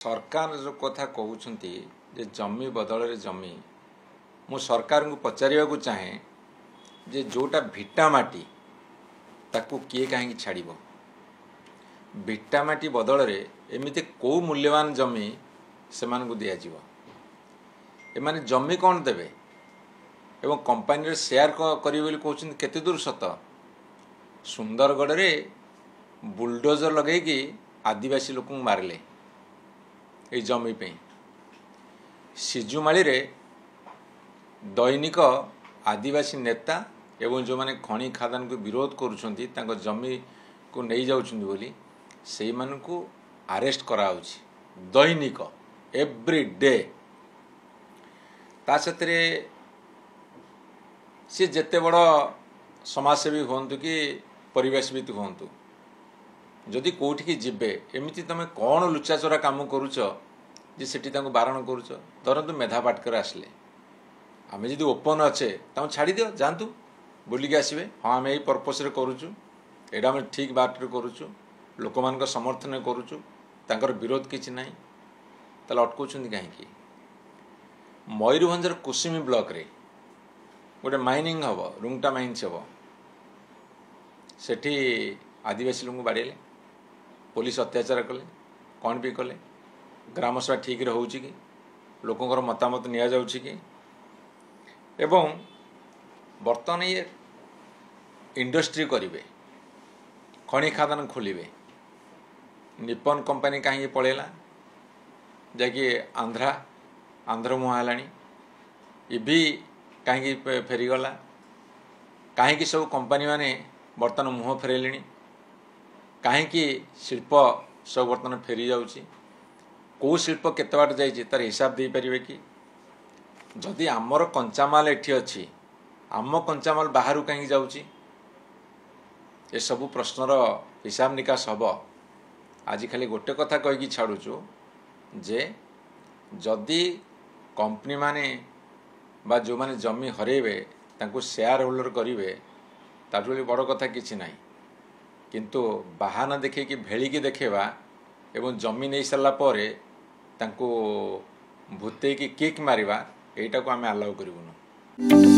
सरकार जो कथा कहते जे जमी बदल जमी मु सरकार को पचार को चाहे जे जोटा भिटामाटी ताकू किए कहीं छाड़ भिटामाटी बदल एमती कौ मूल्यवान जमी से दिज्व एमाने जमी कौन देवे एवं कंपानी शेयर करेंगे कहते केते दूर सत सुंदरगढ़ में बुलडोजर लगे आदिवासी लोक मारे ये जमी पे सिजुमाली रे दैनिक आदिवासी नेता एवं जो माने खनि खादान को विरोध करुछंती तांको जमी को नहीं जाउछंती बोली सेई मानकु अरेस्ट कराउछि दैनिक एवरी डे ता सतरे से जेते बड़ समाजसेवी होंतु कि परिवेशविद होंतु जदि कोठी की जिबे एमिति तमे कौन लुचाचोरा काम करूच जे सेठी तांको बारण करूच धरतु मेधा पाटकर आसले आमे जदि ओपन अच्छे तांको छाड़ी दियो जानतु बुलिक आसबे हाँ आम यही पर्पस रे करूचु एडा आम ठीक बाट रे करूचु लोक मान समर्थन करूचु तांकर विरोध किछि नाही ताले अटकौछन्ती काहेकि मयूरभंजर कुसुमी ब्लॉक रे गोटे माइनिंग हम रुंगटा माइन्स हम सेठी आदिवासी लोक बाड़ेले पुलिस अत्याचार कले कौन भी कले ग्रामसभा ठीक रे होउछि कि लोकंकर मतामत निया जाउछि कि एवं बर्तमान ये इंडस्ट्री करिवे खनि खादान खोलिवे निपन कंपनी कहीं पड़ेला जाकि आंध्र मुहा हेलानी इभी कहीं फेरीगला कहीं सब कंपनी माने बर्तमान मुह फेरले कहीं शिल्प सब बर्तमान फेरी जाउछि कौ शिल्प केते बाट जाइछि तार हिसाब दे पारिबे कि जदि आमर कंचामाल एठी अछि आम कंचामाल बाहर कहीं जाउछि ए सब प्रश्नर हिसाब निकास हब आज खाली गोटे कथा कहीकि छाड़ुछु जे जदि कंपनी माने बा जो माने जमी हरेबे तांको शेयर होल्डर करिवे ताठू बड़ कथा किछि नाही किंतु बाहाना देखे कि भेलिकी देखेबा एवं जमी नहीं सारा पर तांको भूते कि किक मारिबा एटा को आमे अलाउ करिवुनु।